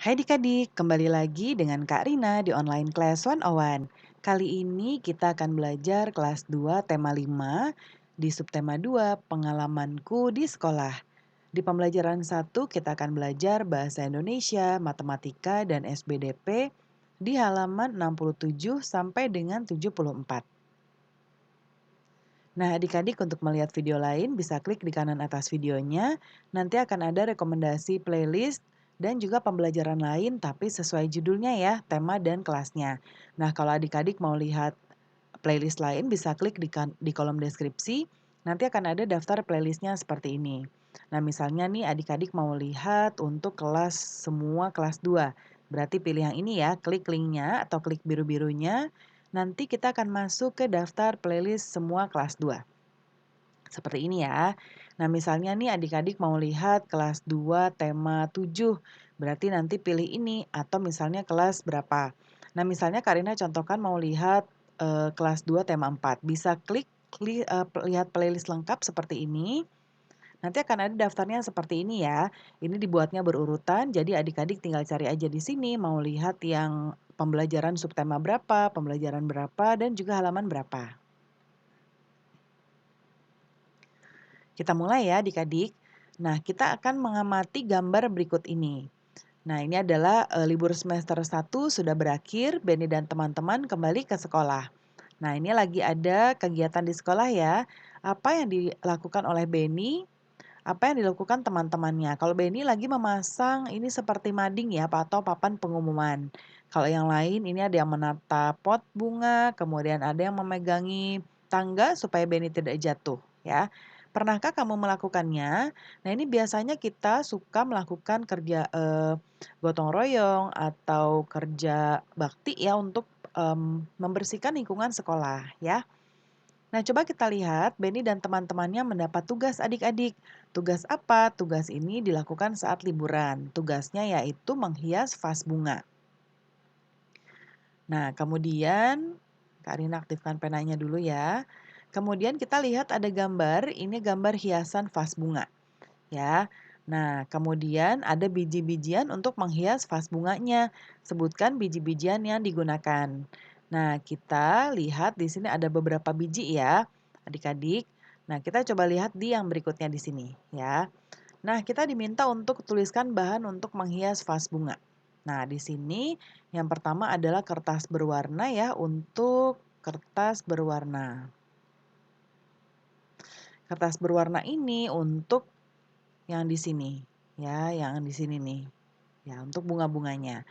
Hai adik-adik, kembali lagi dengan Kak Rina di online class 101. Kali ini kita akan belajar kelas 2 tema 5 di subtema 2 pengalamanku di sekolah. Di pembelajaran 1 kita akan belajar bahasa Indonesia, matematika, dan SBDP di halaman 67 sampai dengan 74. Nah, adik-adik untuk melihat video lain bisa klik di kanan atas videonya. Nanti akan ada rekomendasi playlist dan juga pembelajaran lain tapi sesuai judulnya ya, tema dan kelasnya. Nah, kalau adik-adik mau lihat playlist lain bisa klik di kolom deskripsi. Nanti akan ada daftar playlistnya seperti ini. Nah, misalnya nih adik-adik mau lihat untuk kelas semua kelas 2. Berarti pilih yang ini ya, klik linknya atau klik biru-birunya. Nanti kita akan masuk ke daftar playlist semua kelas 2. Seperti ini ya. Nah, misalnya nih adik-adik mau lihat kelas 2 tema 7. Berarti nanti pilih ini atau misalnya kelas berapa. Nah, misalnya Karina contohkan mau lihat kelas 2 tema 4. Bisa klik lihat playlist lengkap seperti ini. Nanti akan ada daftarnya seperti ini ya. Ini dibuatnya berurutan, jadi adik-adik tinggal cari aja di sini mau lihat yang pembelajaran subtema berapa, pembelajaran berapa, dan juga halaman berapa. Kita mulai ya adik-adik. Nah, kita akan mengamati gambar berikut ini. Nah, ini adalah libur semester 1 sudah berakhir, Benny dan teman-teman kembali ke sekolah. Nah, ini lagi ada kegiatan di sekolah ya. Apa yang dilakukan oleh Benny, apa yang dilakukan teman-temannya. Kalau Benny lagi memasang ini seperti mading ya, atau papan pengumuman. Kalau yang lain ini ada yang menata pot bunga, kemudian ada yang memegangi tangga supaya Benny tidak jatuh ya. Pernahkah kamu melakukannya? Nah, ini biasanya kita suka melakukan kerja gotong royong atau kerja bakti ya untuk membersihkan lingkungan sekolah ya. Nah, coba kita lihat Benny dan teman-temannya mendapat tugas adik-adik. Tugas apa? Tugas ini dilakukan saat liburan. Tugasnya yaitu menghias vas bunga. Nah, kemudian Kak Rina aktifkan penanya dulu ya. Kemudian kita lihat ada gambar, ini gambar hiasan vas bunga. Ya. Nah, kemudian ada biji-bijian untuk menghias vas bunganya. Sebutkan biji-bijian yang digunakan. Nah, kita lihat di sini ada beberapa biji ya, adik-adik. Nah, kita coba lihat di yang berikutnya di sini ya. Nah, kita diminta untuk tuliskan bahan untuk menghias vas bunga. Nah, di sini yang pertama adalah kertas berwarna ya, untuk kertas berwarna. Kertas berwarna ini untuk yang di sini, ya, yang di sini nih. Ya, untuk bunga-bunganya.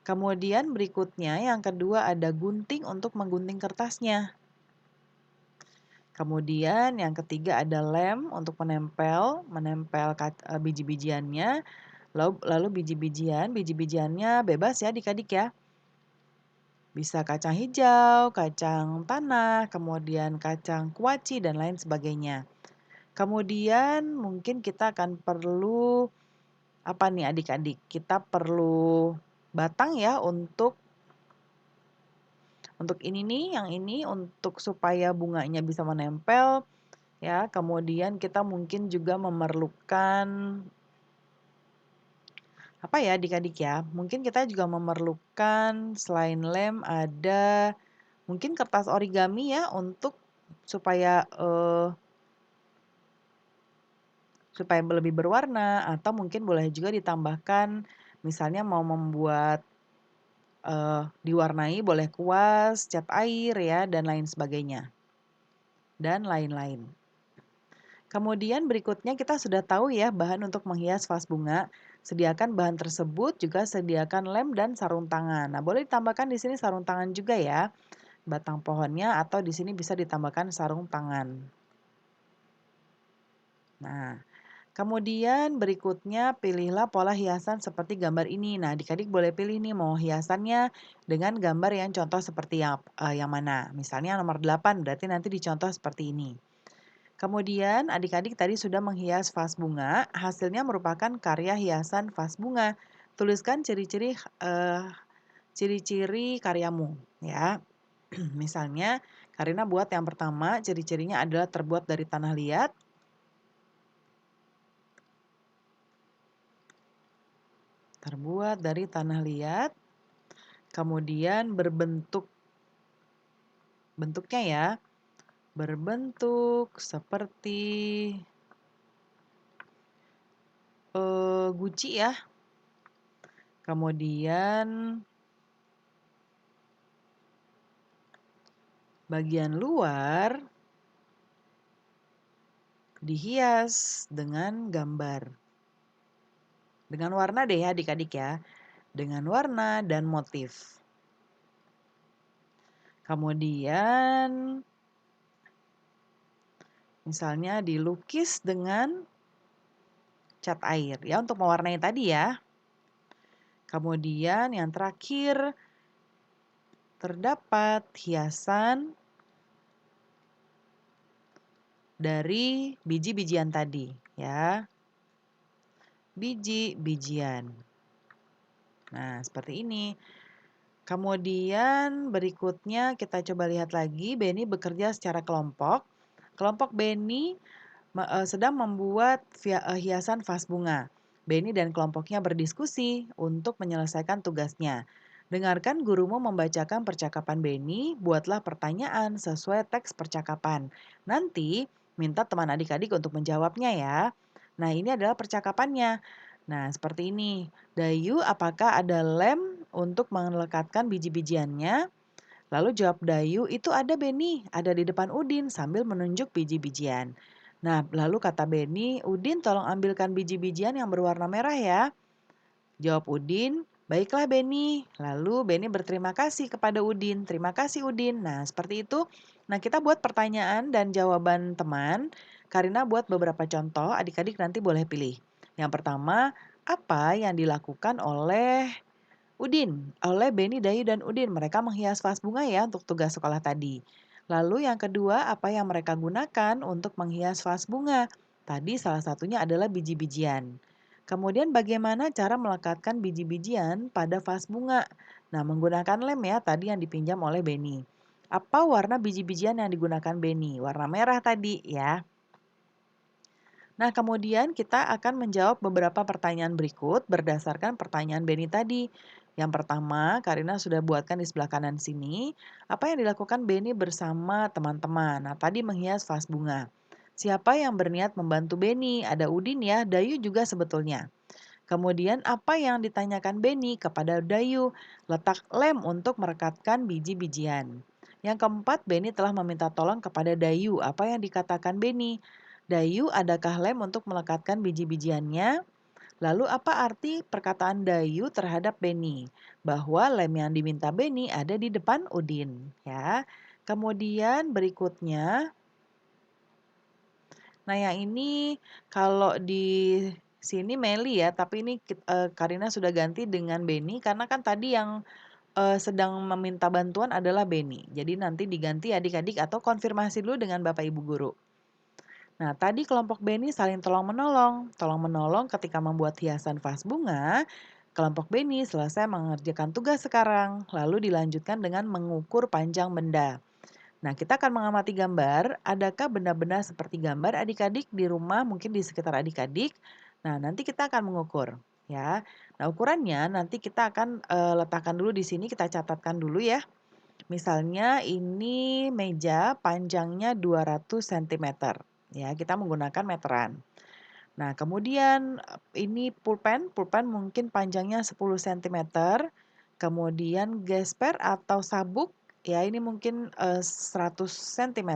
Kemudian berikutnya yang kedua ada gunting untuk menggunting kertasnya. Kemudian yang ketiga ada lem untuk menempel biji-bijiannya. Lalu biji-bijiannya bebas ya adik-adik ya. Bisa kacang hijau, kacang tanah, kemudian kacang kuaci dan lain sebagainya. Kemudian mungkin kita akan perlu apa nih adik-adik? Kita perlu batang ya untuk ini nih, yang ini untuk supaya bunganya bisa menempel ya. Kemudian kita mungkin juga memerlukan apa ya adik-adik ya? Mungkin kita juga memerlukan selain lem ada mungkin kertas origami ya untuk supaya supaya lebih berwarna atau mungkin boleh juga ditambahkan misalnya mau membuat diwarnai boleh kuas, cat air ya, dan lain sebagainya. Dan lain-lain. Kemudian berikutnya kita sudah tahu ya bahan untuk menghias vas bunga. Sediakan bahan tersebut, juga sediakan lem dan sarung tangan. Nah, boleh ditambahkan di sini sarung tangan juga ya. Batang pohonnya atau di sini bisa ditambahkan sarung tangan. Nah, kemudian berikutnya pilihlah pola hiasan seperti gambar ini. Nah, adik-adik boleh pilih nih mau hiasannya dengan gambar yang contoh seperti yang mana. Misalnya nomor 8 berarti nanti dicontoh seperti ini. Kemudian adik-adik tadi sudah menghias vas bunga, hasilnya merupakan karya hiasan vas bunga. Tuliskan ciri-ciri karyamu ya. Misalnya Karina buat yang pertama, ciri-cirinya adalah terbuat dari tanah liat. Terbuat dari tanah liat, kemudian bentuknya ya, berbentuk seperti guci ya. Kemudian bagian luar dihias dengan gambar. Dengan warna deh ya adik-adik ya. Dengan warna dan motif. Kemudian misalnya dilukis dengan cat air ya untuk mewarnai tadi ya. Kemudian yang terakhir terdapat hiasan dari biji-bijian tadi ya. Biji-bijian. Nah, seperti ini. Kemudian berikutnya kita coba lihat lagi, Beni bekerja secara kelompok. Kelompok Beni sedang membuat hiasan vas bunga. Beni dan kelompoknya berdiskusi untuk menyelesaikan tugasnya. Dengarkan gurumu membacakan percakapan Beni, buatlah pertanyaan sesuai teks percakapan. Nanti minta teman adik-adik untuk menjawabnya ya. Nah, ini adalah percakapannya. Nah, seperti ini. Dayu, apakah ada lem untuk melekatkan biji-bijiannya? Lalu jawab Dayu, itu ada Beni, ada di depan Udin sambil menunjuk biji-bijian. Nah, lalu kata Beni, Udin tolong ambilkan biji-bijian yang berwarna merah ya. Jawab Udin, baiklah Beni. Lalu Beni berterima kasih kepada Udin. Terima kasih Udin. Nah, seperti itu. Nah, kita buat pertanyaan dan jawaban teman. Karina buat beberapa contoh, adik-adik nanti boleh pilih. Yang pertama, apa yang dilakukan oleh Udin? Oleh Beni, Dayu, dan Udin. Mereka menghias vas bunga ya untuk tugas sekolah tadi. Lalu yang kedua, apa yang mereka gunakan untuk menghias vas bunga? Tadi salah satunya adalah biji-bijian. Kemudian bagaimana cara melekatkan biji-bijian pada vas bunga? Nah, menggunakan lem ya, tadi yang dipinjam oleh Beni. Apa warna biji-bijian yang digunakan Beni? Warna merah tadi ya. Nah, kemudian kita akan menjawab beberapa pertanyaan berikut berdasarkan pertanyaan Beni tadi. Yang pertama, Karina sudah buatkan di sebelah kanan sini. Apa yang dilakukan Beni bersama teman-teman? Nah, tadi menghias vas bunga. Siapa yang berniat membantu Beni? Ada Udin ya, Dayu juga sebetulnya. Kemudian apa yang ditanyakan Beni kepada Dayu? Letak lem untuk merekatkan biji-bijian. Yang keempat, Beni telah meminta tolong kepada Dayu. Apa yang dikatakan Beni? Dayu, adakah lem untuk melekatkan biji-bijiannya? Lalu apa arti perkataan Dayu terhadap Beni? Bahwa lem yang diminta Beni ada di depan Udin. Ya. Kemudian berikutnya, nah yang ini kalau di sini Meli ya, tapi ini Karina sudah ganti dengan Beni karena kan tadi yang sedang meminta bantuan adalah Beni. Jadi nanti diganti adik-adik atau konfirmasi dulu dengan Bapak Ibu Guru. Nah, tadi kelompok Beni saling tolong-menolong. Tolong-menolong ketika membuat hiasan vas bunga, kelompok Beni selesai mengerjakan tugas sekarang, lalu dilanjutkan dengan mengukur panjang benda. Nah, kita akan mengamati gambar. Adakah benda-benda seperti gambar adik-adik di rumah, mungkin di sekitar adik-adik? Nah, nanti kita akan mengukur, ya. Nah, ukurannya nanti kita akan letakkan dulu di sini, kita catatkan dulu ya. Misalnya ini meja panjangnya 200 cm. Ya, kita menggunakan meteran. Nah, kemudian ini pulpen mungkin panjangnya 10 cm. Kemudian gesper atau sabuk, ya ini mungkin 100 cm.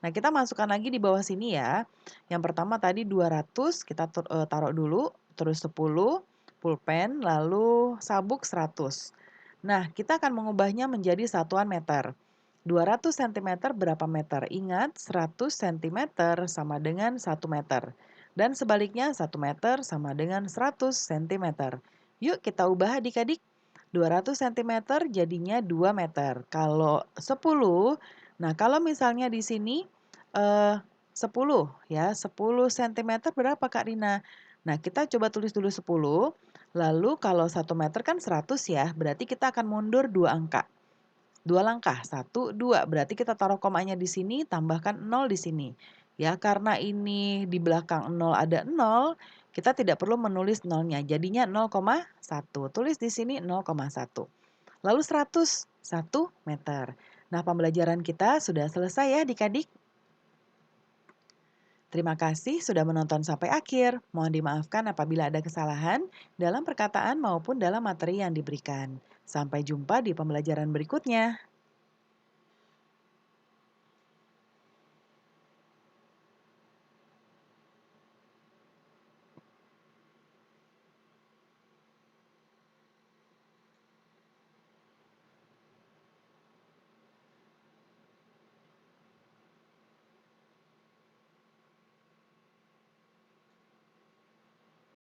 Nah, kita masukkan lagi di bawah sini ya. Yang pertama tadi 200, kita taruh dulu, terus 10, pulpen, lalu sabuk 100. Nah, kita akan mengubahnya menjadi satuan meter. 200 cm berapa meter? Ingat, 100 cm sama dengan 1 meter. Dan sebaliknya 1 meter sama dengan 100 cm. Yuk kita ubah adik-adik. 200 cm jadinya 2 meter. Kalau 10, nah kalau misalnya di sini 10 ya, 10 cm berapa Kak Rina? Nah, kita coba tulis dulu 10. Lalu kalau 1 meter kan 100 ya, berarti kita akan mundur 2 angka. 2 langkah, 1, 2. Berarti kita taruh komanya di sini, tambahkan 0 di sini. Ya, karena ini di belakang 0 ada 0, Kita tidak perlu menulis nolnya, jadinya 0,1. Tulis di sini 0,1. Lalu 100, 1 meter. Nah, pembelajaran kita sudah selesai ya adik-adik. Terima kasih sudah menonton sampai akhir. Mohon dimaafkan apabila ada kesalahan dalam perkataan maupun dalam materi yang diberikan. Sampai jumpa di pembelajaran berikutnya.